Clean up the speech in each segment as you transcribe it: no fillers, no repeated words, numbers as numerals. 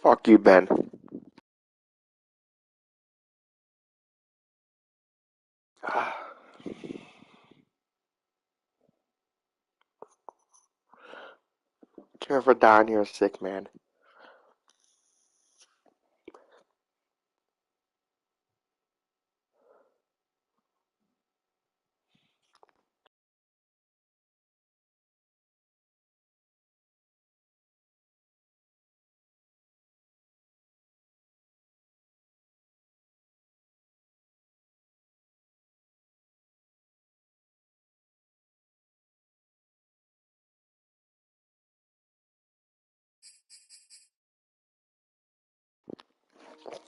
Fuck you, Ben. Care for dying here, sick man.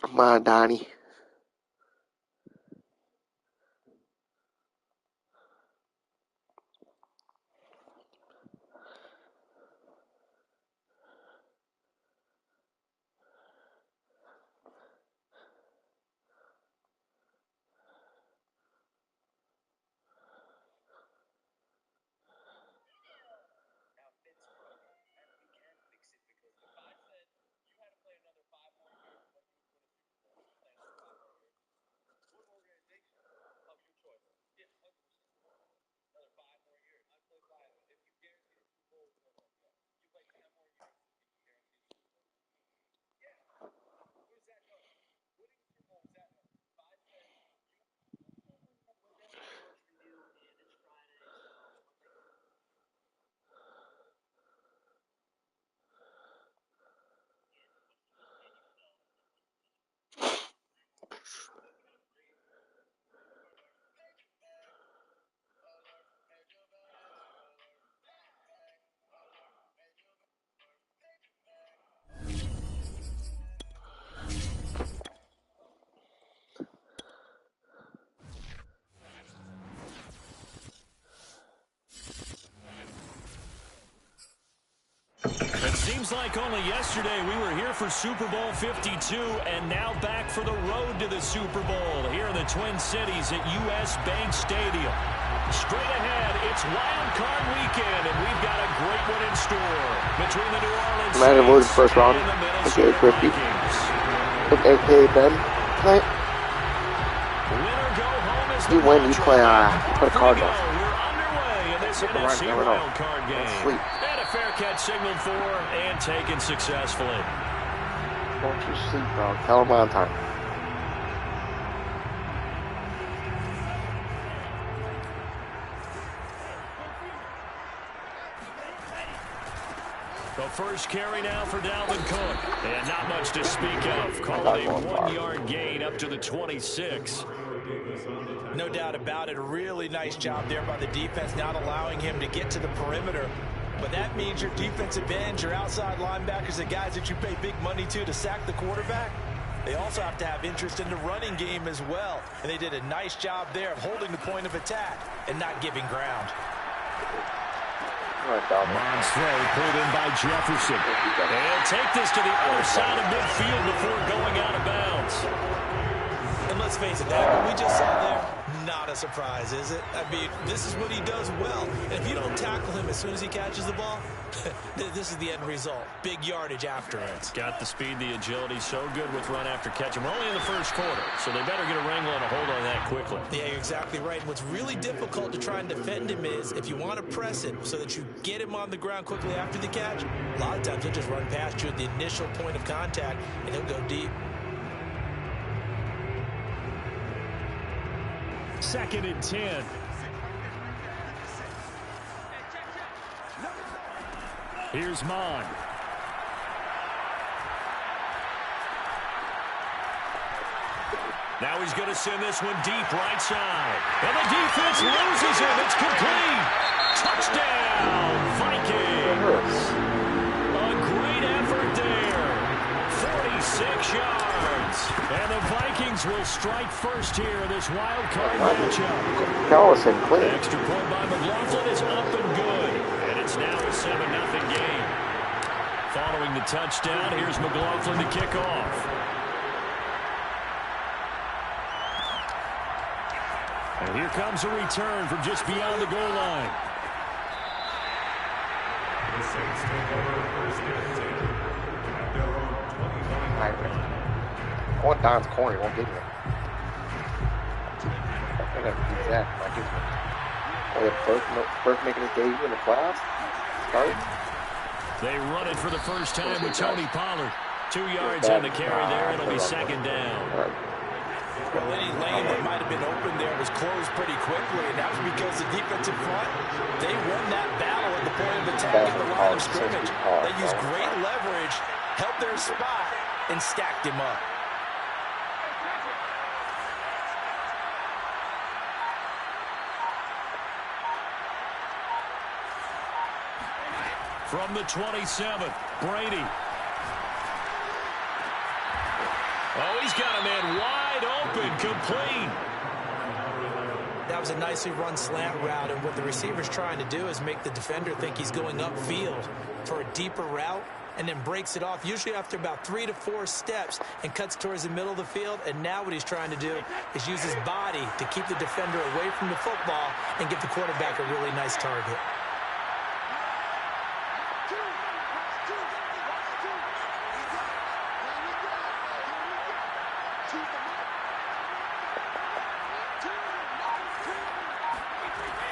Come on, Donnie. It seems like only yesterday we were here for Super Bowl 52 and now back for the road to the Super Bowl here in the Twin Cities at US Bank Stadium. Straight ahead, it's Wild Card Weekend, and we've got a great one in store between the New Orleans Madden lose first round. and the Okay, Minnesota Crispy. Vikings. Okay, Ben. Play. Winner go home is You the win, you play Here we Cardinals. go. We're underway in this NFC never know. Wild Card game. Sleep. And a fair catch signaled for and taken successfully. Don't you sleep, bro. Tell him on time. The first carry now for Dalvin Cook. And not much to speak of. Call it a 1-yard gain up to the 26. No doubt about it. A really nice job there by the defense, not allowing him to get to the perimeter. But that means your defensive ends, your outside linebackers, the guys that you pay big money to sack the quarterback, they also have to have interest in the running game as well. And they did a nice job there of holding the point of attack and not giving ground. Bond's throw pulled in by Jefferson. And take this to the other side of midfield before going out of bounds. And let's face it, that what we just saw there, not a surprise, is it? I mean, this is what he does well. And if you don't tackle him as soon as he catches the ball, this is the end result. Big yardage after it. Got the speed, the agility, so good with run after catch. And we're only in the first quarter, so they better get a wrangle and a hold on that quickly. Yeah, you're exactly right. And what's really difficult to try and defend him is if you want to press him so that you get him on the ground quickly after the catch, a lot of times he'll just run past you at the initial point of contact, and he'll go deep. 2nd and 10. Here's Mond. Now he's going to send this one deep right side. And the defense loses him. It's complete. Touchdown, Vikings. A great effort there. 46 yards. And the Vikings will strike first here in this wild card matchup. Callison, clean. Extra point by McLaughlin is up and good. And it's now a 7-0 game. Following the touchdown, here's McLaughlin to kick off. And here comes a return from just beyond the goal line. I want Don's corner. He won't get me. I got to do that. Like it's Burke making his debut in the playoffs. Start. They run it for the first time with Tony Pollard. 2 yards on the carry there. It'll be second down. Well, any lane that might have been open there was closed pretty quickly, and that was because the defensive front, they won that battle at the point of attack at the line of scrimmage. They used great leverage, held their spot, and stacked him up. From the 27, Brady. Oh, he's got a man wide open, complete. That was a nicely run slant route, and what the receiver's trying to do is make the defender think he's going upfield for a deeper route, and then breaks it off, usually after about 3 to 4 steps, and cuts towards the middle of the field. And now what he's trying to do is use his body to keep the defender away from the football and give the quarterback a really nice target.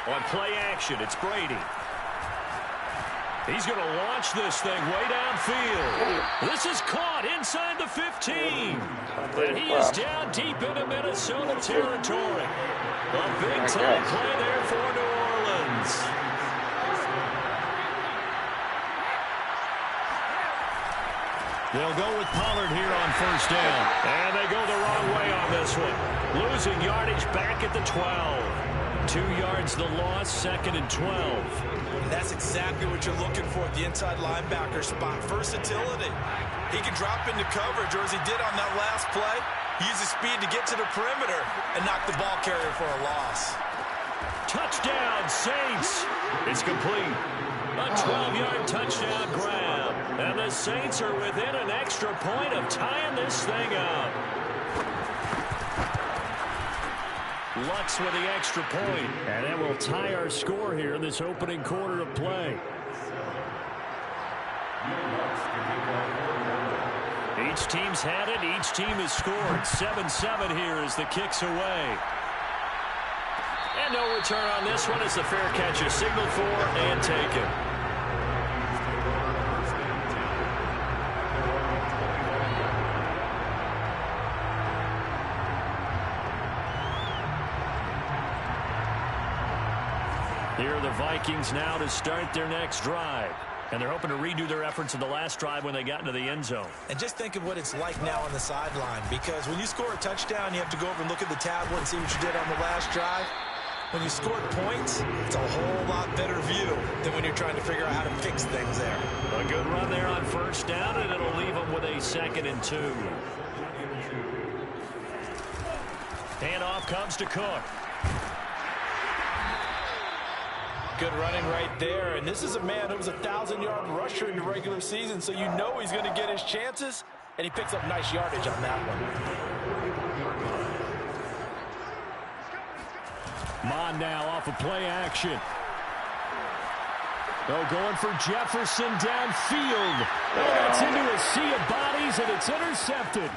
On play action, it's Brady. He's going to launch this thing way downfield. This is caught inside the 15. And he is down deep into Minnesota territory. A big-time play there for New Orleans. They'll go with Pollard here on first down. And they go the wrong way on this one. Losing yardage back at the 12. 2 yards the loss, 2nd and 12. And that's exactly what you're looking for at the inside linebacker spot. Versatility. He can drop into coverage, or as he did on that last play, he uses speed to get to the perimeter and knock the ball carrier for a loss. Touchdown, Saints. It's complete. A 12-yard touchdown grab. And the Saints are within an extra point of tying this thing up. Lutz with the extra point, and that will tie our score here in this opening quarter of play. Each team's had it. Each team has scored. 7-7 here as the kick's away. And no return on this one as the fair catch is signaled for and taken. Here are the Vikings now to start their next drive. And they're hoping to redo their efforts in the last drive when they got into the end zone. And just think of what it's like now on the sideline, because when you score a touchdown, you have to go over and look at the tablet and see what you did on the last drive. When you scored points, it's a whole lot better view than when you're trying to figure out how to fix things there. A good run there on first down, and it'll leave them with a 2nd and 2. Handoff comes to Cook. Good running right there, and this is a man who was a 1,000-yard rusher in the regular season, so you know he's going to get his chances, and he picks up nice yardage on that one. Mon now off of play action. Oh, going for Jefferson downfield. Oh, that's into a sea of bodies, and it's intercepted.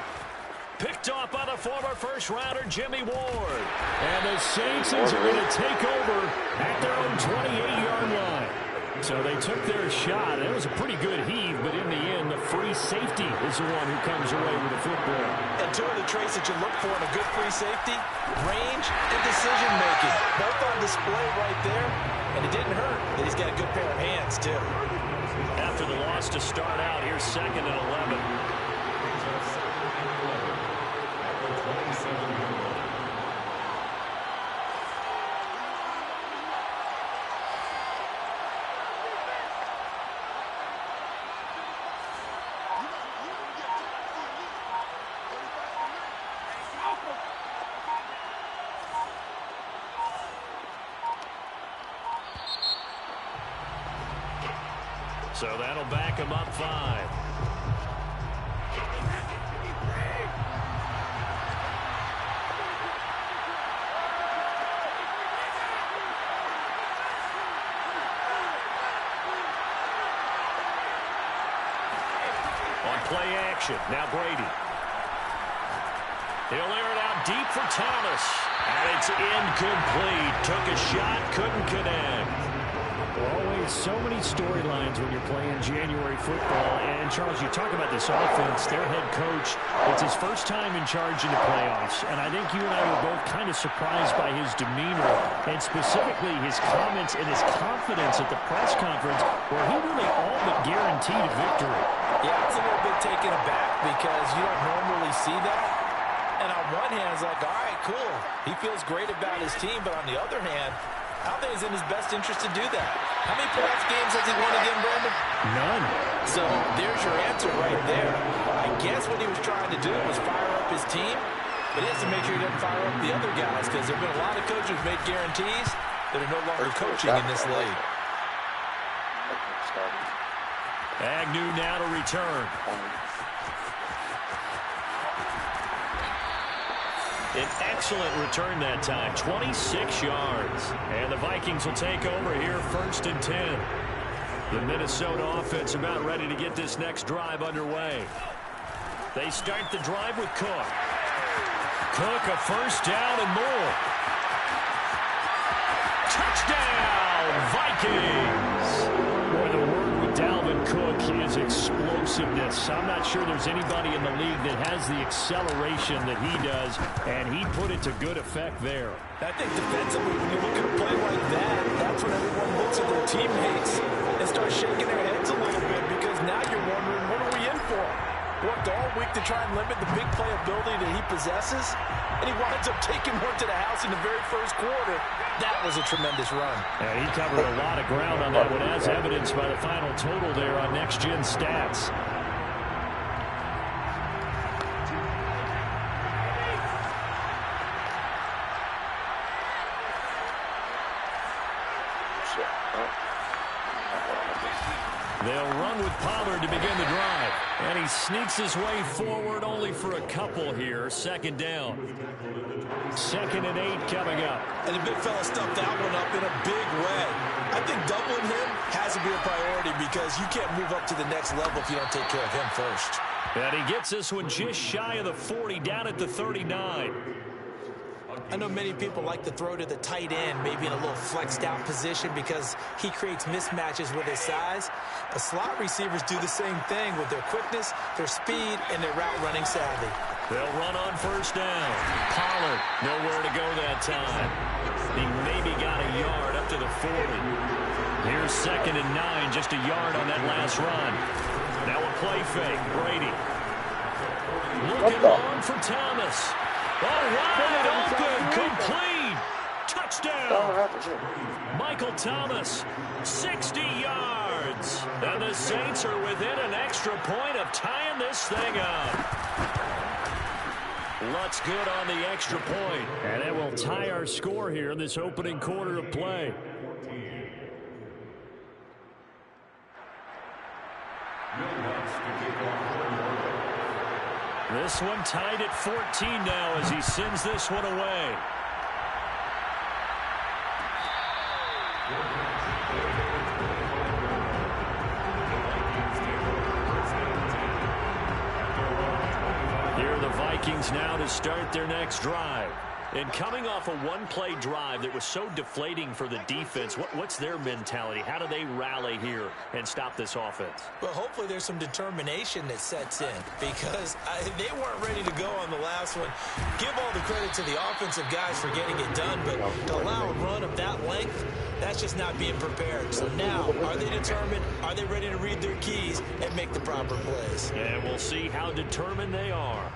Picked off by the former first-rounder Jimmy Ward. And the Saints are going to take over at their own 28-yard line. So they took their shot. It was a pretty good heave, but in the end, the free safety is the one who comes away with the football. And two of the traits that you look for in a good free safety, range and decision-making. Both on display right there. And it didn't hurt that he's got a good pair of hands, too. After the loss to start out, here's 2nd and 11. So that'll back him up 5. On play action, possession. Now Brady. He'll air it out deep for Thomas. And it's incomplete. Took a shot, couldn't connect. Always so many storylines when you're playing January football. And, Charles, you talk about this offense, their head coach, it's his first time in charge in the playoffs. And I think you and I were both kind of surprised by his demeanor and specifically his comments and his confidence at the press conference where he really all but guaranteed a victory. Yeah, I was a little bit taken aback because you don't normally see that. And on one hand, it's like, all right, cool. He feels great about his team. But on the other hand, I don't think it's in his best interest to do that. How many playoff games has he won again, Brandon? None. So there's your answer right there. I guess what he was trying to do was fire up his team. But he has to make sure he doesn't fire up the other guys because there have been a lot of coaches who've made guarantees that are no longer coaching in this league. Agnew now to return. An excellent return that time, 26 yards. And the Vikings will take over here 1st and 10. The Minnesota offense about ready to get this next drive underway. They start the drive with Cook. Cook, a first down and more. Touchdown, Vikings! Boy, the word with Dalvin Cook is explosiveness. I'm not sure there's anybody in the league that has the acceleration that he does, and he put it to good effect there. I think defensively, when you look at a play like that, that's when everyone looks at their teammates and starts shaking their heads a little bit because now you're wondering, what are we in for? Worked all week to try and limit the big play ability that he possesses, and he winds up taking one to the house in the very first quarter. That was a tremendous run. Yeah, he covered a lot of ground on that one, as evidenced by the final total there on Next Gen Stats. They'll run with Pollard to begin the drive. And he sneaks his way forward only for a couple here. 2nd down. 2nd and 8 coming up. And the big fella stuffed that one up in a big way. I think doubling him has to be a priority because you can't move up to the next level if you don't take care of him first. And he gets this one just shy of the 40, down at the 39. I know many people like to throw to the tight end, maybe in a little flexed out position because he creates mismatches with his size. But slot receivers do the same thing with their quickness, their speed, and their route running savvy. They'll run on 1st down. Pollard, nowhere to go that time. He maybe got a yard up to the 40. Here's 2nd and 9, just a yard on that last run. Now a play fake, Brady. Looking long for Thomas. All wide open, complete, touchdown. Michael Thomas, 60 yards. And the Saints are within an extra point of tying this thing up. Lutz good on the extra point. And it will tie our score here in this opening quarter of play. This one tied at 14 now as he sends this one away. Here are the Vikings now to start their next drive. And coming off a one-play drive that was so deflating for the defense, what's their mentality? How do they rally here and stop this offense? Well, hopefully there's some determination that sets in because they weren't ready to go on the last one. Give all the credit to the offensive guys for getting it done, but to allow a run of that length, that's just not being prepared. So now, are they determined? Are they ready to read their keys and make the proper plays? And we'll see how determined they are.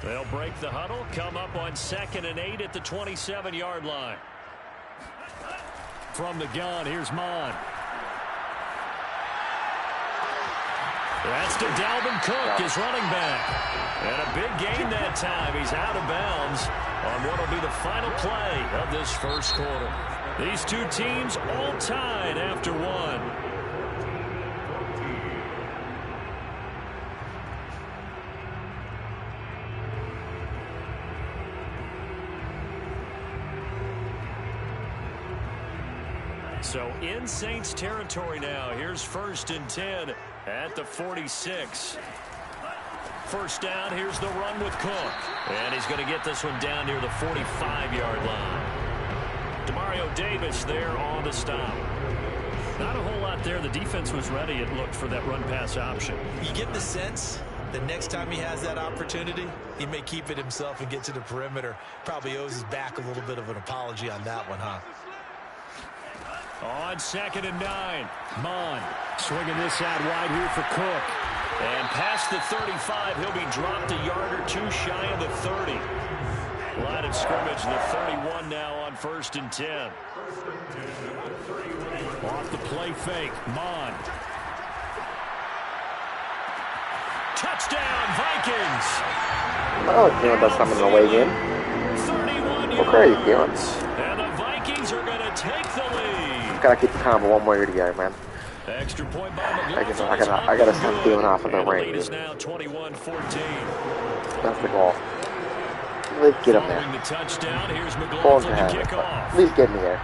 They'll break the huddle, come up on 2nd and 8 at the 27-yard line. From the gun, here's Mon. That's to Dalvin Cook, his running back. And a big gain that time. He's out of bounds on what will be the final play of this first quarter. These two teams all tied after one. So in Saints territory now. Here's 1st and 10 at the 46. First down, here's the run with Cook. And he's going to get this one down near the 45-yard line. Demario Davis there on the stop. Not a whole lot there. The defense was ready, it looked, for that run-pass option. You get the sense the next time he has that opportunity, he may keep it himself and get to the perimeter. Probably owes his back a little bit of an apology on that one, huh? On 2nd and 9, Mon swinging this out wide here for Cook. And past the 35, he'll be dropped a yard or two shy of the 30. Line of scrimmage, the 31 now on 1st and 10. Off the play fake, Mon. Touchdown, Vikings! Oh, Keelan does something in the away game. 31 What are you doing? And the Vikings are going to take the lead. Gotta keep the combo one way together, man. Extra point by I gotta stop feeling off of the ring. Lead is now 21-14. That's the goal. Let's get him there. The touchdown. Here's Ball's McLaughlin to to kick have it. off. Please get me there.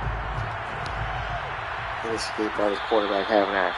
Let's escape by this quarterback having that.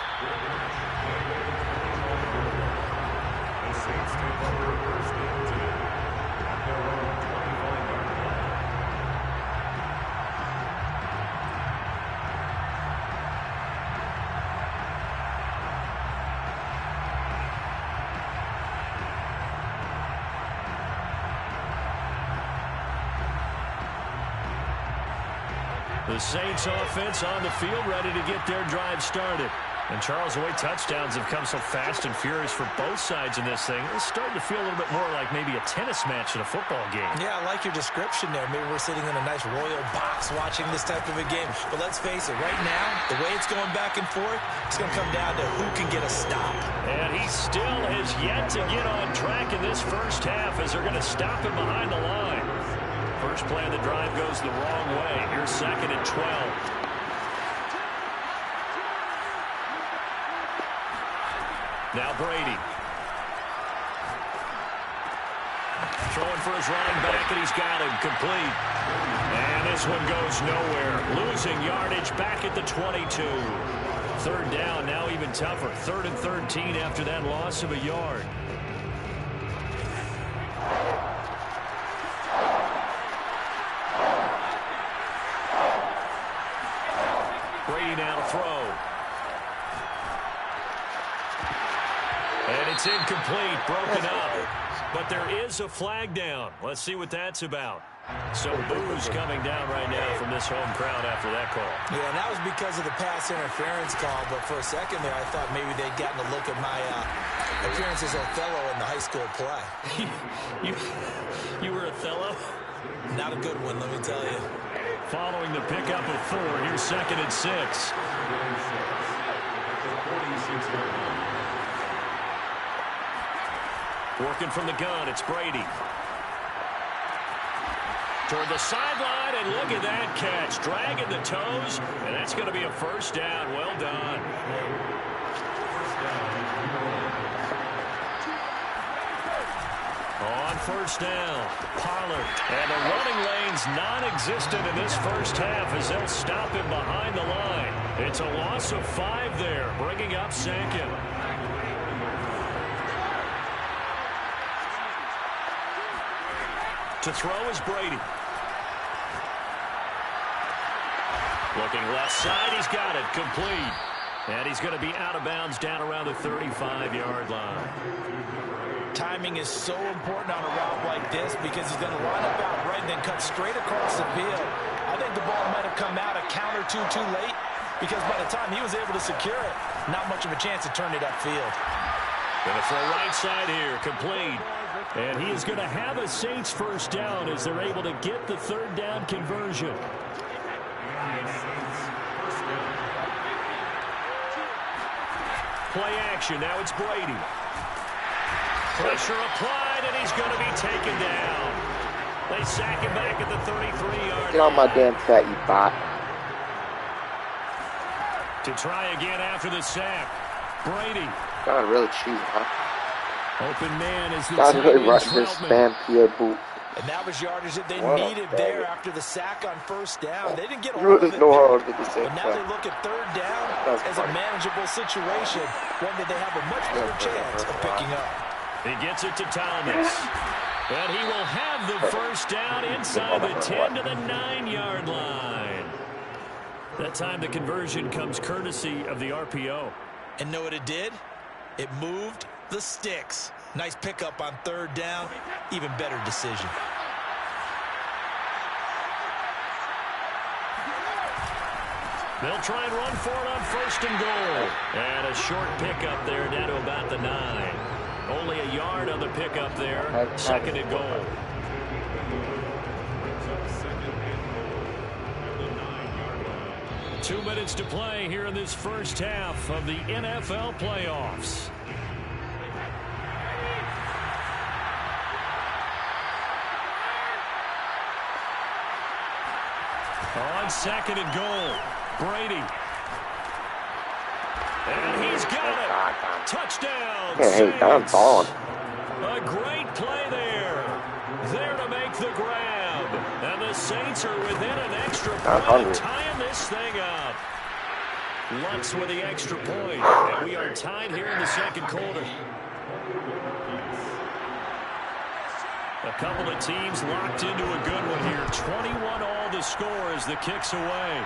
The Saints offense on the field, ready to get their drive started. And Charles, the way touchdowns have come so fast and furious for both sides in this thing, it's starting to feel a little bit more like maybe a tennis match in a football game. Yeah, I like your description there. Maybe we're sitting in a nice royal box watching this type of a game. But let's face it, right now, the way it's going back and forth, it's going to come down to who can get a stop. And he still has yet to get on track in this first half as they're going to stop him behind the line. First play of the drive goes the wrong way. Here's 2nd and 12. Now Brady. Throwing for his running back, and he's got him complete. And this one goes nowhere. Losing yardage back at the 22. 3rd down, now even tougher. 3rd and 13 after that loss of a yard. Brady now to throw. And it's incomplete, broken up. But there is a flag down. Let's see what that's about. So boos coming down right now from this home crowd after that call. Yeah, and that was because of the pass interference call. But for a second there, I thought maybe they'd gotten a look at my appearance as Othello in the high school play. You were Othello? Not a good one, let me tell you. Following the pickup of 4, here's 2nd and 6. Working from the gun, it's Brady. Toward the sideline, and look at that catch. Dragging the toes, and that's going to be a first down. Well done. On 1st down, Pollard. And the running lane's non-existent in this first half as they'll stop him behind the line. It's a loss of 5 there, bringing up 2nd. To throw is Brady. Looking left side, he's got it, complete. And he's going to be out of bounds down around the 35-yard line. Timing is so important on a route like this because he's going to line up out right and then cut straight across the field. I think the ball might have come out a count or two too late because by the time he was able to secure it, not much of a chance to turn it upfield. Going to throw right side here, complete. And he is going to have a Saints first down as they're able to get the 3rd down conversion. Play action, now it's Brady. Pressure applied, and he's going to be taken down. They sack him back at the 33-yard line. Get on my damn fat, you bot. To try again after the sack. Brady. God, really cheesy, huh? Open man is the God, really tight rushed end, this Troutman. Van Pierre boot. And that was yardage that they needed there after the sack on first down. They didn't get all of it, but now they look at third down as a manageable situation, one that they have a much better chance of picking up. He gets it to Thomas. And he will have the first down inside the 10 to the 9-yard line. That time the conversion comes courtesy of the RPO. And know what it did? It moved the sticks. Nice pickup on third down. Even better decision. They'll try and run for it on first and goal. And a short pickup there down to about the 9. Only a yard on the pickup there. Second and goal. Two minutes to play here in this first half of the NFL playoffs. On second and goal, Brady. And he's got it. Touchdown, Saints. A great play there. There to make the grab. And the Saints are within an extra point, tying this thing up. Lutz with the extra point. And we are tied here in the second quarter. A couple of teams locked into a good one here. 21 all the score as the kick's away.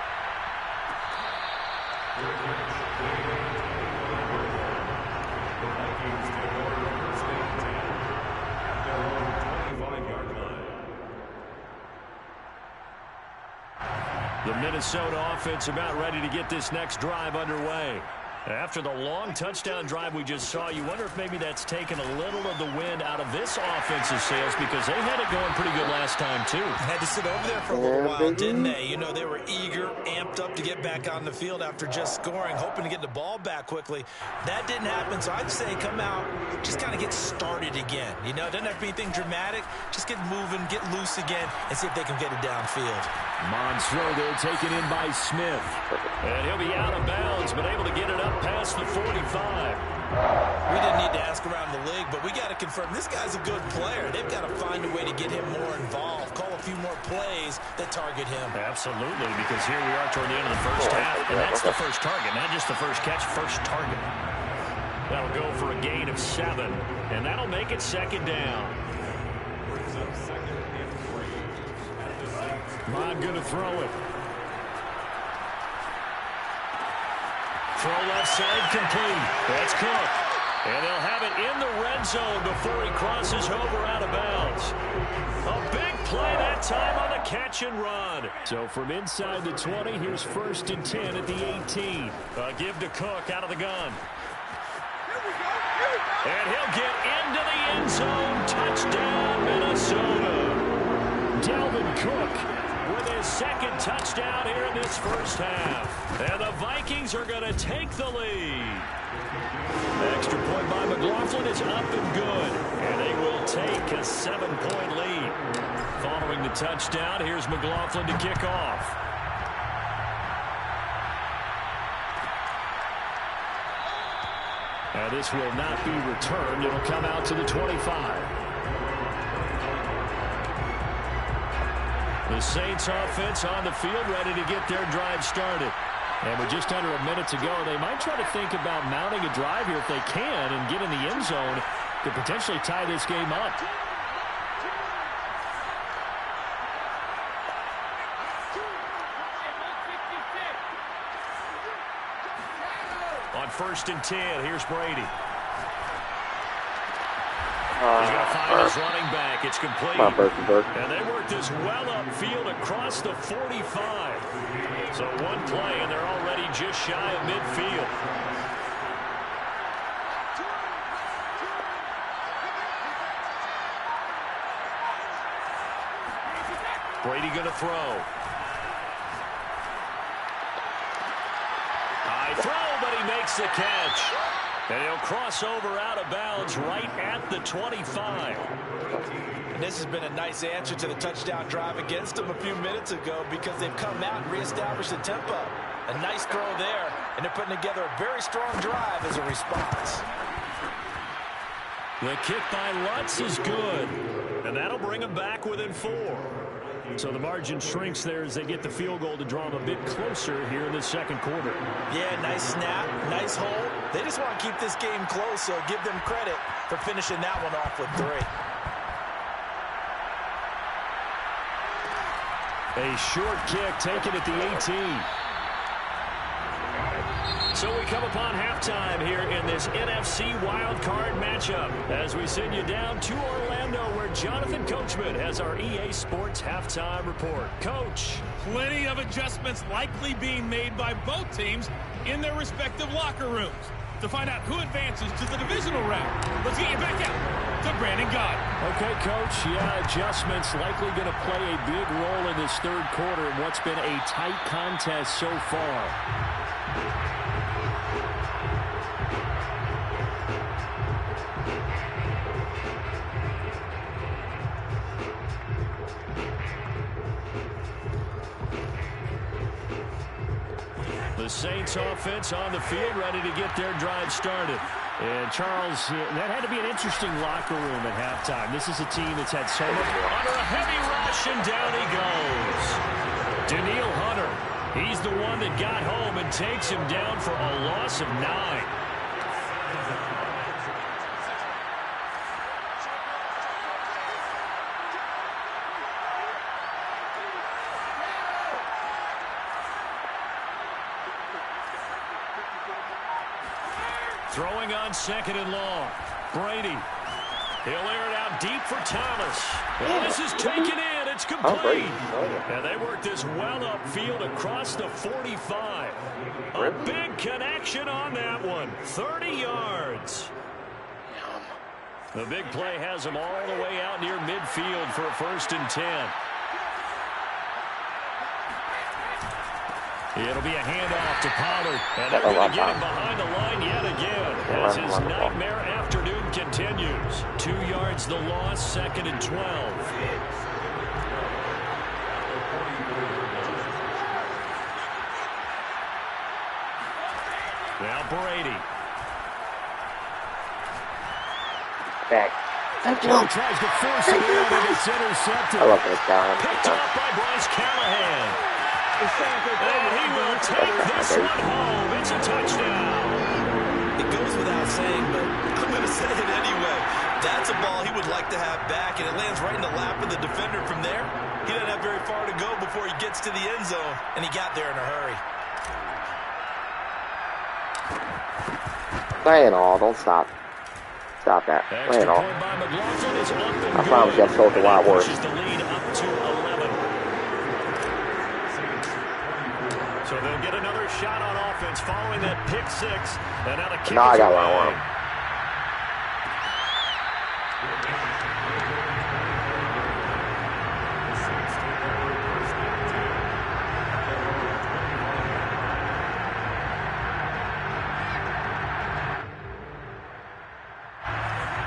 The Minnesota offense about ready to get this next drive underway. After the long touchdown drive we just saw, you wonder if maybe that's taken a little of the wind out of this offensive sails because they had it going pretty good last time, too. Had to sit over there for a little while, didn't they? You know, they were eager, amped up to get back on the field after just scoring, hoping to get the ball back quickly. That didn't happen, so I'd say come out, just kind of get started again. You know, it doesn't have to be anything dramatic. Just get moving, get loose again, and see if they can get it downfield. Monstro there taken in by Smith. And he'll be out of bounds, but able to get it up past the 45. We didn't need to ask around the league, but we got to confirm this guy's a good player. They've got to find a way to get him more involved, call a few more plays that target him. Absolutely, because here we are toward the end of the first half, and that's the first target, not just the first catch, first target. That'll go for a gain of 7, and that'll make it second down. Mod going to throw it. Throw left side complete. That's Cook. And they'll have it in the red zone before he crosses over out of bounds. A big play that time on the catch and run. So from inside the 20, here's first and 10 at the 18. Give to Cook out of the gun. And he'll get into the end zone. Touchdown, Minnesota. Dalvin Cook with his second touchdown here in this first half. And the Vikings are going to take the lead. Extra point by McLaughlin is up and good. And they will take a 7-point lead. Following the touchdown, here's McLaughlin to kick off. Now this will not be returned. It'll come out to the 25. The Saints offense on the field ready to get their drive started. And with just under a minute to go, they might try to think about mounting a drive here if they can and get in the end zone to potentially tie this game up. On first and 10, here's Brady. He's going to find his running back. It's complete. And they work this well upfield across the 45. So one play, and they're already just shy of midfield. Brady going to throw. High throw, but he makes the catch. And he'll cross over out of bounds right at the 25. And this has been a nice answer to the touchdown drive against them a few minutes ago because they've come out and reestablished the tempo. A nice throw there, and they're putting together a very strong drive as a response. The kick by Lutz is good. And that'll bring them back within 4. So the margin shrinks there as they get the field goal to draw them a bit closer here in the second quarter. Yeah, nice snap, nice hold. They just want to keep this game close, so give them credit for finishing that one off with 3. A short kick taken at the 18. So we come upon halftime here in this NFC wildcard matchup as we send you down to Orlando where Jonathan Coachman has our EA Sports halftime report. Coach. Plenty of adjustments likely being made by both teams in their respective locker rooms. To find out who advances to the divisional round, let's get you back out to Brandon Gott. Okay, Coach. Yeah, adjustments likely going to play a big role in this third quarter in what's been a tight contest so far. The Saints offense on the field ready to get their drive started. And Charles, that had to be an interesting locker room at halftime. This is a team that's had so much under a heavy rush, and down he goes. Daniil Hunter, he's the one that got home and takes him down for a loss of 9. Throwing on 2nd and long. Brady. He'll air it out deep for Thomas. Well, this is taken in. It's complete. And they work this well upfield across the 45. A big connection on that one. 30 yards. The big play has them all the way out near midfield for a 1st and 10. It'll be a handoff to Pollard, and they're going to get him behind the line yet again as his nightmare afternoon continues. 2 yards the loss, 2nd and 12. Now Brady. Back. He tries to force it in, and it's intercepted. I love this guy. Picked up by Bryce Callahan. And he will take this one home. It's a touchdown. It goes without saying, but I'm going to say it anyway. That's a ball he would like to have back, and it lands right in the lap of the defender from there. He doesn't have very far to go before he gets to the end zone, and he got there in a hurry. Play it all. Don't stop. Stop that. Play it all. I promise you I've sold a lot worse. So they'll get another shot on offense following that pick 6. And now the kick I got what I want.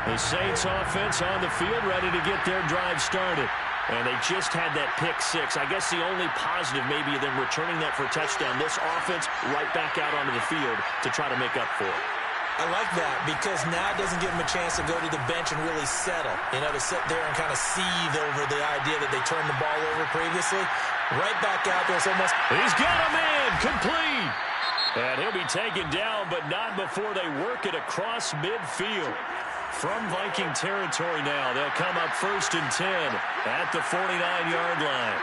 The Saints offense on the field ready to get their drive started. And they just had that pick 6. I guess the only positive maybe of them returning that for a touchdown. This offense right back out onto the field to try to make up for it. I like that because now it doesn't give them a chance to go to the bench and really settle. You know, to sit there and kind of seethe over the idea that they turned the ball over previously. Right back out there. It's almost... He's got a man complete. And he'll be taken down, but not before they work it across midfield. From Viking territory now, they'll come up 1st and 10 at the 49-yard line.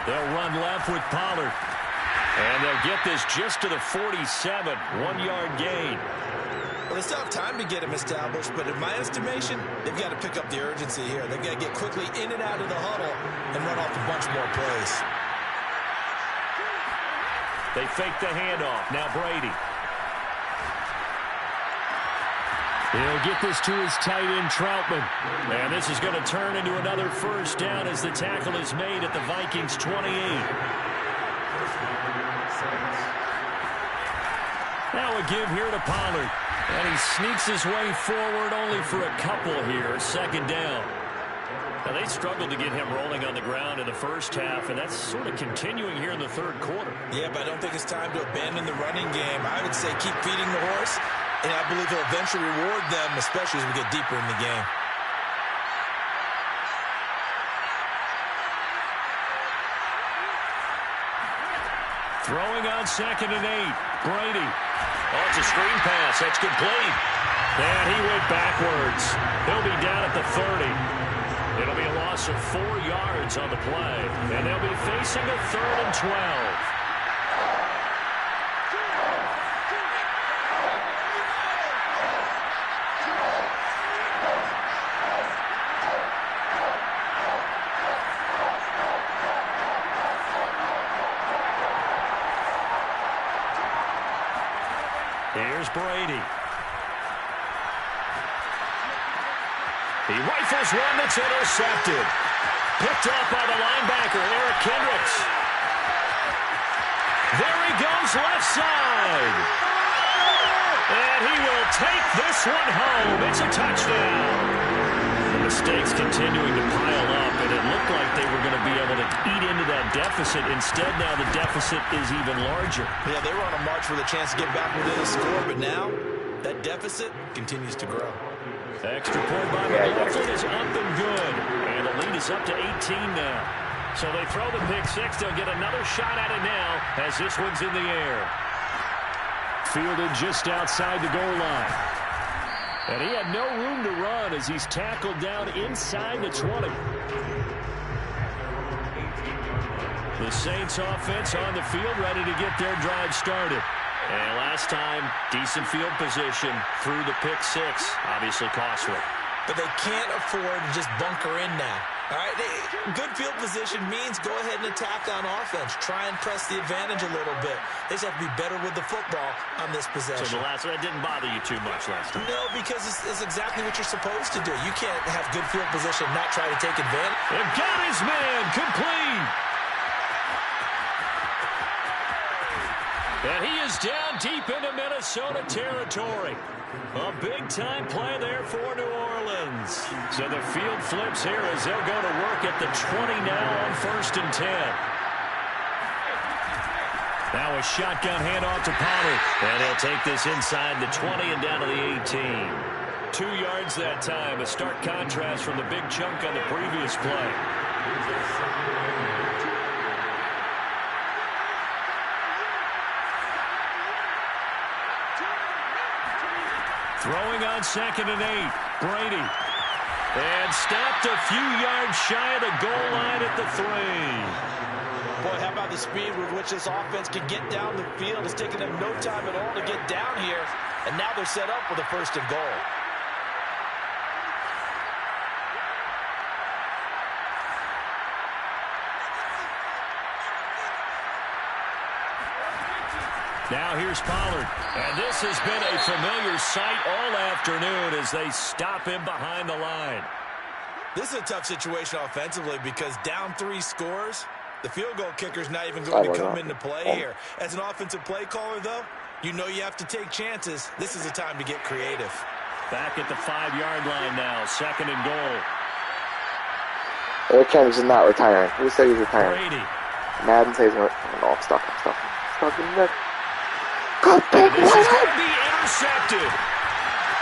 They'll run left with Pollard. And they'll get this just to the 47, 1-yard gain. Well, they still have time to get him established, but in my estimation, they've got to pick up the urgency here. They've got to get quickly in and out of the huddle and run off a bunch more plays. They fake the handoff. Now Brady. He'll get this to his tight end, Troutman. And this is going to turn into another 1st down as the tackle is made at the Vikings' 28. Now a give here to Pollard. And he sneaks his way forward only for a couple here. 2nd down. Now they struggled to get him rolling on the ground in the first half, and that's sort of continuing here in the third quarter. Yeah, but I don't think it's time to abandon the running game. I would say keep feeding the horse. And I believe he'll eventually reward them, especially as we get deeper in the game. Throwing on 2nd and 8. Brady. Oh, it's a screen pass. That's complete. And he went backwards. He'll be down at the 30. It'll be a loss of 4 yards on the play. And they'll be facing a 3rd and 12. Here's Brady. He rifles one that's intercepted. Picked up by the linebacker, Eric Kendricks. There he goes, left side. And he will take this one home. It's a touchdown. The mistakes continuing to pile up, and it looked like they were going to be able to eat into that deficit. Instead, now the deficit is even larger. Yeah, they were on a march for the chance to get back within a score, but now that deficit continues to grow. Extra point by McLaughlin is up and good. And the lead is up to 18 now. So they throw the pick six. They'll get another shot at it now as this one's in the air. Fielded just outside the goal line. And he had no room to run as he's tackled down inside the 20. The Saints offense on the field ready to get their drive started. And last time, decent field position through the pick six. Obviously costly. But they can't afford to just bunker in now. All right, good field position means go ahead and attack on offense. Try and press the advantage a little bit. They just have to be better with the football on this possession. So that didn't bother you too much last time? No, because it's exactly what you're supposed to do. You can't have good field position and not try to take advantage. They've got his man complete. And he is down deep into Minnesota territory. A big-time play there for New Orleans. So the field flips here as they'll go to work at the 20 now on 1st and 10. Now a shotgun handoff to Pollard. And he'll take this inside the 20 and down to the 18. 2 yards that time. A stark contrast from the big chunk on the previous play. Throwing on 2nd and 8. Brady. And stopped a few yards shy of the goal line at the 3. Boy, how about the speed with which this offense can get down the field? It's taken them no time at all to get down here. And now they're set up for the 1st and goal. Now here's Pollard. And this has been a familiar sight all afternoon as they stop him behind the line. This is a tough situation offensively because down 3 scores, the field goal kicker's not even going to come into play here. As an offensive play caller, though, you know you have to take chances. This is a time to get creative. Back at the 5-yard line now, 2nd and goal. Eric Kendricks is not retiring. Who said he's retiring? Brady. Madden says he's going to... No, I'm stuck in the... This is going to be intercepted.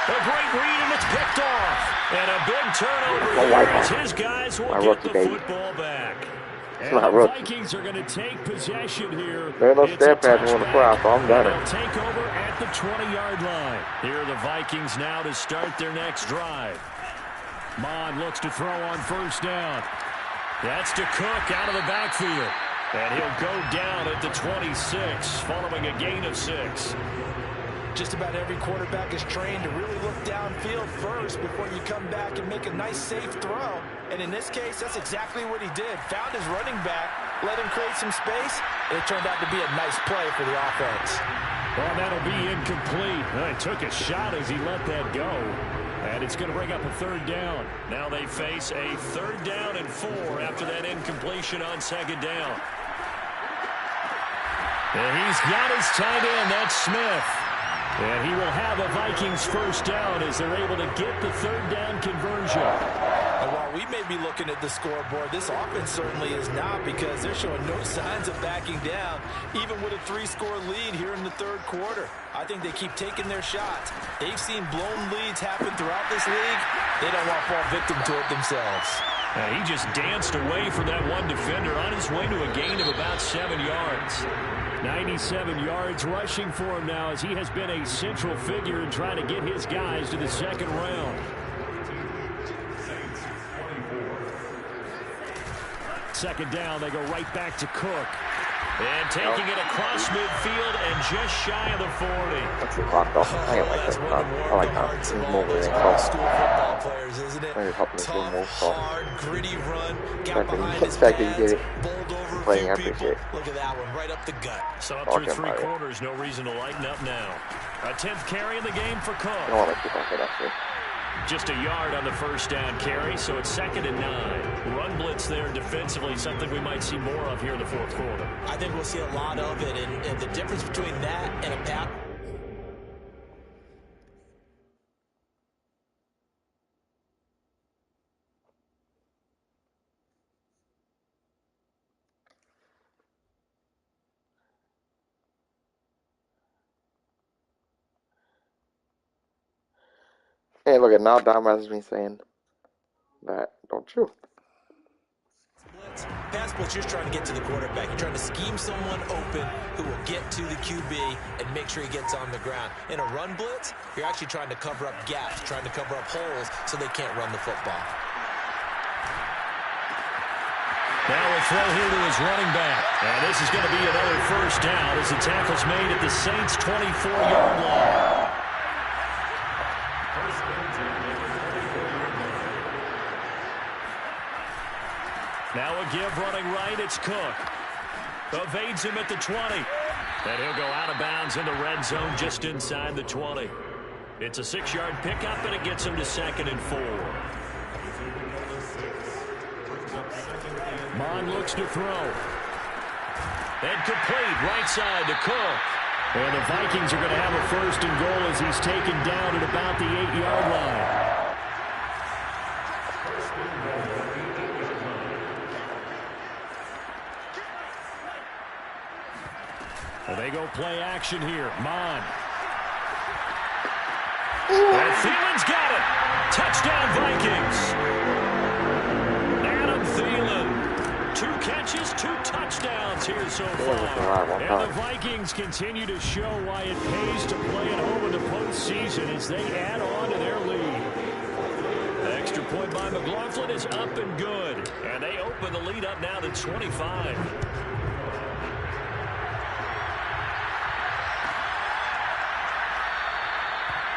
A great read, and it's picked off. And a big turnover there as his guys will get the football back. And the Vikings are going to take possession here. There are no step pads on the crowd, so I'm done. They'll take over at the 20-yard line. Here are the Vikings now to start their next drive. Mond looks to throw on 1st down. That's to Cook out of the backfield. And he'll go down at the 26 following a gain of 6. Just about every quarterback is trained to really look downfield first before you come back and make a nice, safe throw. And in this case, that's exactly what he did. Found his running back, let him create some space, and it turned out to be a nice play for the offense. Well, that'll be incomplete. He took a shot as he let that go. And it's going to bring up a 3rd down. Now they face a 3rd down and 4 after that incompletion on 2nd down. And he's got his tight end, that's Smith. And he will have a Vikings 1st down as they're able to get the 3rd down conversion. And while we may be looking at the scoreboard, this offense certainly is not, because they're showing no signs of backing down, even with a 3-score lead here in the third quarter. I think they keep taking their shots. They've seen blown leads happen throughout this league. They don't want to fall victim to it themselves. He just danced away from that one defender on his way to a gain of about 7 yards. 97 yards rushing for him now, as he has been a central figure in trying to get his guys to the second round. Second down, they go right back to Cook. And taking it across midfield and just shy of the 40. That's the clock, though. I don't like that clock. I like that. He's moving in close. School football players, isn't it? Tough, hard, gritty run. Got The behind his fact that you pads, did it. bowled over Playing, a I few people. appreciate it. Look at that one, right up the gut. So up through 3 quarters, no reason to lighten up now. A 10th carry in the game for Cook. I don't want to keep on hit after. Just a yard on the first down carry, so it's 2nd and 9. Run blitz there defensively, something we might see more of here in the fourth quarter. I think we'll see a lot of it, and the difference between that and a pass. Hey, look at now. Dom has me saying that. Don't you? Pass blitz, you're trying to get to the quarterback. You're trying to scheme someone open who will get to the QB and make sure he gets on the ground. In a run blitz, you're actually trying to cover up gaps, trying to cover up holes so they can't run the football. Now a throw here to his running back. And this is going to be another first down as the tackle's made at the Saints' 24-yard line. Now a give running right, it's Cook. Evades him at the 20. And he'll go out of bounds in the red zone just inside the 20. It's a 6-yard pickup, and it gets him to 2nd and 4. Mon looks to throw. And complete, right side to Cook. And the Vikings are going to have a 1st and goal as he's taken down at about the 8-yard line. They go play action here. Mon. And Thielen's got it. Touchdown, Vikings. Adam Thielen. 2 catches, 2 touchdowns here so far. And the Vikings continue to show why it pays to play at home in the postseason as they add on to their lead. The extra point by McLaughlin is up and good. And they open the lead up now to 25.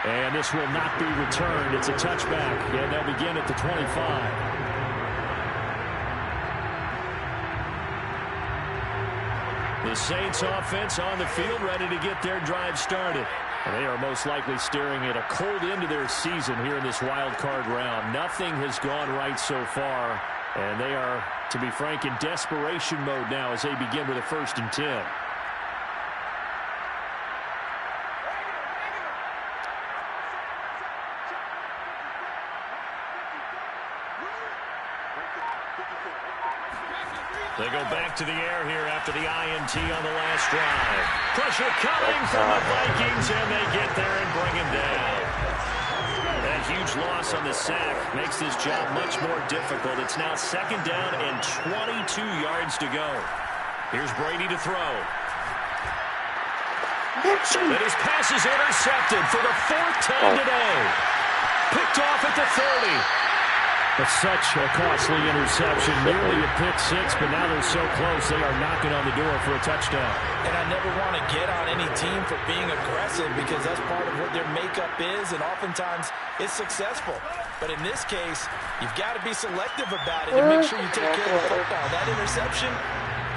And this will not be returned. It's a touchback, and they'll begin at the 25. The Saints offense on the field, ready to get their drive started. And they are most likely staring at a cold end to their season here in this wild card round. Nothing has gone right so far, and they are, to be frank, in desperation mode now as they begin with a 1st and 10. They go back to the air here after the INT on the last drive. Pressure coming from the Vikings, and they get there and bring him down. That huge loss on the sack makes this job much more difficult. It's now 2nd down and 22 yards to go. Here's Brady to throw. And his pass is intercepted for the 4th time today. Picked off at the 30. But such a costly interception, nearly a pick 6, but now they're so close they are knocking on the door for a touchdown. And I never want to get on any team for being aggressive, because that's part of what their makeup is, and oftentimes it's successful. But in this case, you've got to be selective about it and make sure you take care of the football. That interception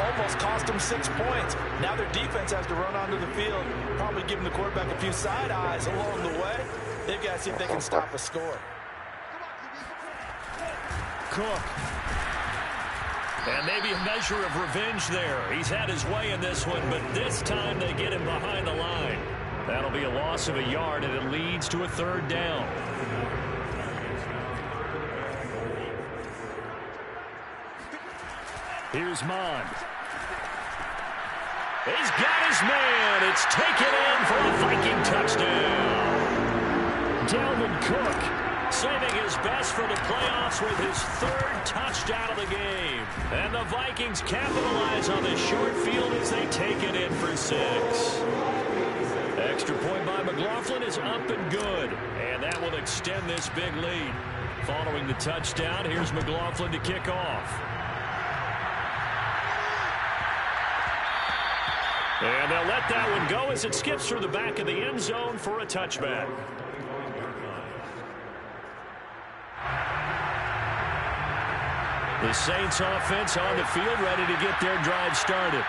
almost cost them 6 points. Now their defense has to run onto the field, probably giving the quarterback a few side eyes along the way. They've got to see if they can stop a score. Cook. And maybe a measure of revenge there. He's had his way in this one, but this time they get him behind the line. That'll be a loss of a yard, and it leads to a 3rd down. Here's Mond. He's got his man. It's taken in for a Viking touchdown. Dalvin Cook saving his best for the playoffs with his third touchdown of the game. And the Vikings capitalize on this short field as they take it in for 6. Extra point by McLaughlin is up and good. And that will extend this big lead. Following the touchdown, here's McLaughlin to kick off. And they'll let that one go as it skips through the back of the end zone for a touchback. The Saints offense on the field ready to get their drive started.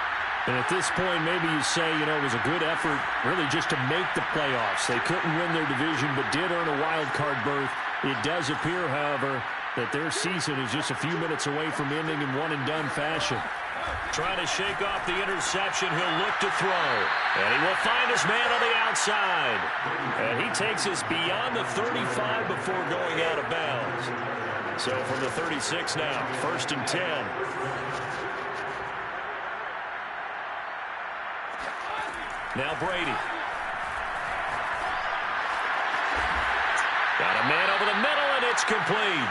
And at this point, maybe you say, it was a good effort really just to make the playoffs. They couldn't win their division but did earn a wild card berth. It does appear, however, that their season is just a few minutes away from ending in one-and-done fashion. Trying to shake off the interception, he'll look to throw. And he will find his man on the outside. And he takes us beyond the 35 before going out of bounds. So from the 36 now, 1st and 10. Now Brady. Got a man over the middle, and it's complete.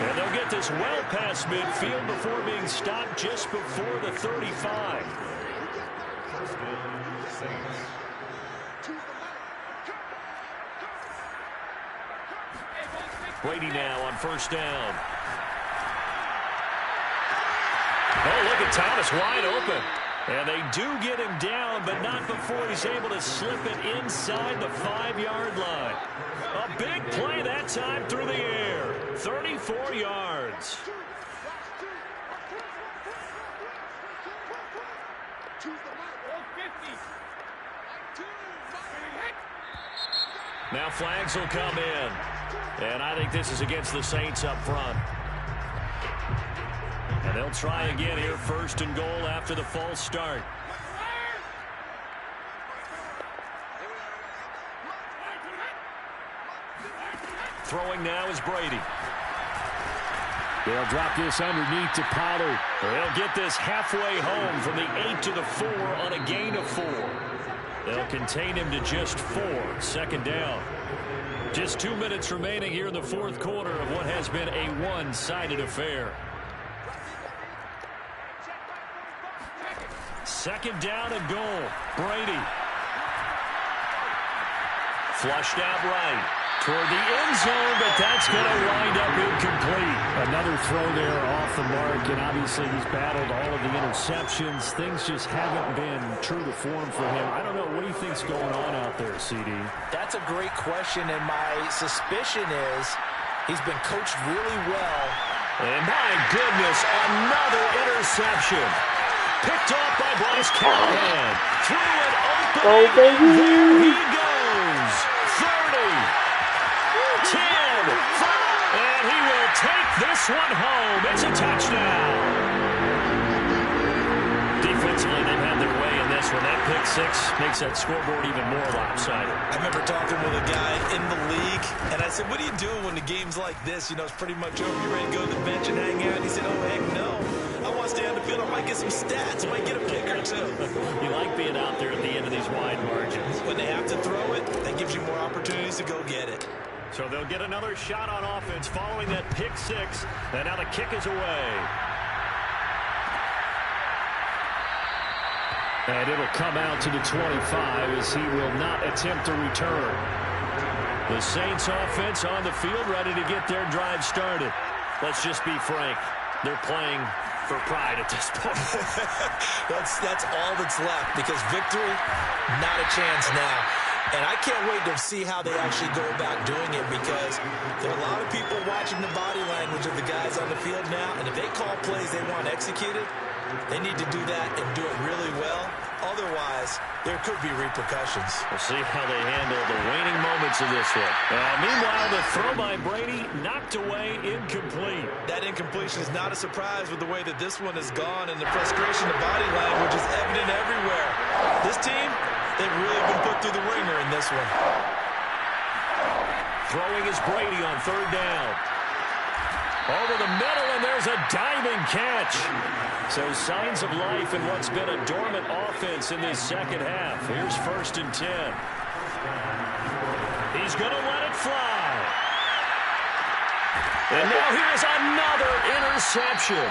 And they'll get this well past midfield before being stopped just before the 35. Brady now on 1st down. Oh, look at Thomas wide open. And they do get him down, but not before he's able to slip it inside the 5-yard line. A big play that time through the air. 34 yards. Now flags will come in. And I think this is against the Saints up front. And they'll try again here, 1st and goal after the false start. Throwing now is Brady. They'll drop this underneath to Pollard. They'll get this halfway home from the 8 to the 4 on a gain of 4. They'll contain him to just 4. 2nd down. Just 2 minutes remaining here in the 4th quarter of what has been a one-sided affair. 2nd down and goal. Brady. Flushed out right toward the end zone, but that's going to wind up incomplete. Another throw there off the mark, and obviously he's battled all of the interceptions. Things just haven't been true to form for him. I don't know. What do you think's going on out there, CD? That's a great question, and my suspicion is he's been coached really well. And my goodness, another interception. Picked off by Bryce Callahan. Threw it open. Oh, baby. There he goes. 30. 10. 5. And he will take this one home. It's a touchdown. Defensively, they've had their way in this one. That pick 6 makes that scoreboard even more lopsided. I remember talking with a guy in the league, and I said, what do you do when the game's like this? It's pretty much over. You ready to go to the bench and hang out? And he said, oh, heck no. I want to stay on the field. I might get some stats. I might get a pick or two. You like being out there at the end of these wide margins. When they have to throw it, that gives you more opportunities to go get it. So they'll get another shot on offense following that pick 6. And now the kick is away. And it'll come out to the 25 as he will not attempt to return. The Saints offense on the field ready to get their drive started. Let's just be frank. They're playing for pride at this point. That's all that's left, because victory, not a chance now. And I can't wait to see how they actually go about doing it, because there are a lot of people watching the body language of the guys on the field now, and if they call plays they want executed, they need to do that and do it really well. Otherwise, there could be repercussions. We'll see how they handle the waning moments of this one. Meanwhile, the throw by Brady knocked away, incomplete. That incompletion is not a surprise with the way that this one has gone, and the frustration of body language is evident everywhere. This team, they've really been put through the ringer in this one. Throwing is Brady on 3rd down. Over the middle, and there's a diving catch. So signs of life in what's been a dormant offense in this second half. Here's 1st and 10. He's going to let it fly. And now here's another interception.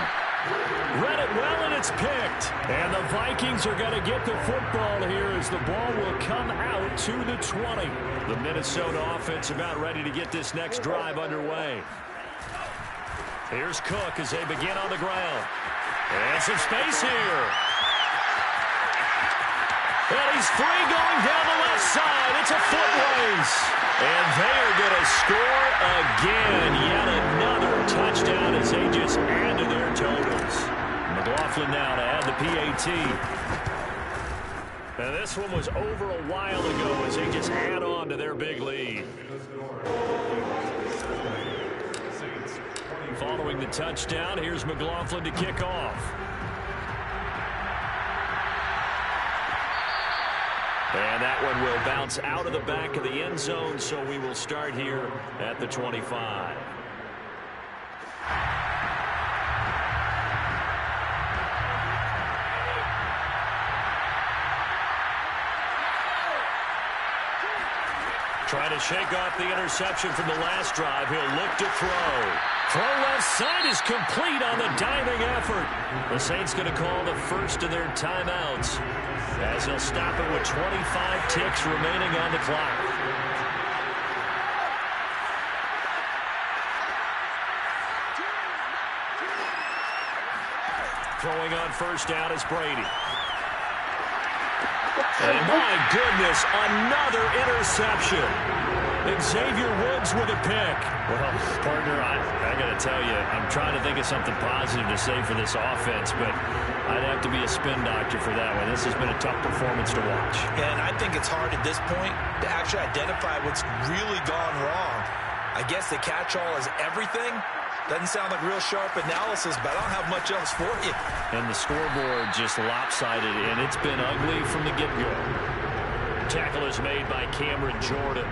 Read it well, and it's picked. And the Vikings are going to get the football here as the ball will come out to the 20. The Minnesota offense about ready to get this next drive underway. Here's Cook as they begin on the ground. And some space here. And he's free going down the left side. It's a foot race. And they are going to score again. Yet another touchdown as they just add to their totals. McLaughlin now to add the PAT. And this one was over a while ago as they just add on to their big lead. Following the touchdown, here's McLaughlin to kick off. And that one will bounce out of the back of the end zone, so we will start here at the 25. Trying to shake off the interception from the last drive. He'll look to throw. Throw left side is complete on the diving effort. The Saints going to call the first of their timeouts as he'll stop it with 25 ticks remaining on the clock. Throwing on 1st down is Brady. And my goodness, another interception. Xavier Woods with a pick. Well, partner, I got to tell you, I'm trying to think of something positive to say for this offense, but I'd have to be a spin doctor for that one. This has been a tough performance to watch. And I think it's hard at this point to actually identify what's really gone wrong. I guess the catch-all is everything. Doesn't sound like real sharp analysis, but I don't have much else for you. And the scoreboard just lopsided, and it's been ugly from the get-go. Tackle is made by Cameron Jordan.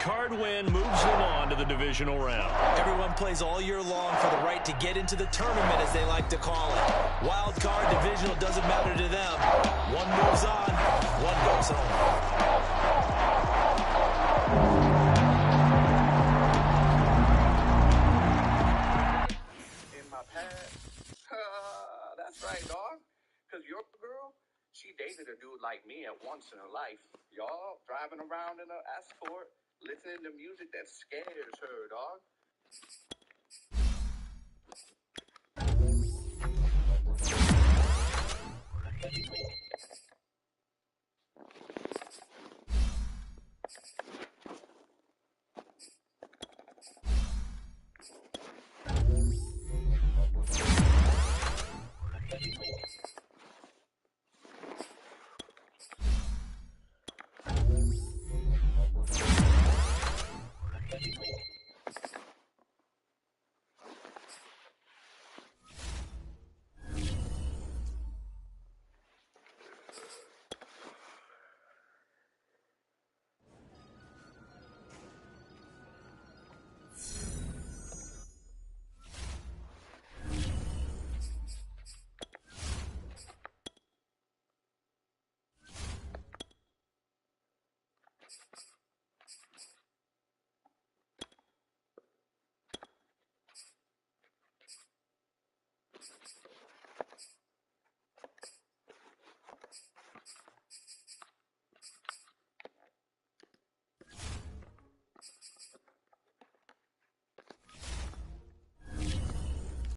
Card win moves them on to the divisional round. Everyone plays all year long for the right to get into the tournament, as they like to call it. Wild card, divisional, doesn't matter to them. One moves on, one goes home. In my past, that's right, dog. Because your girl, she dated a dude like me at once in her life. Y'all driving around in an Escort, listening to music that scares her, dog.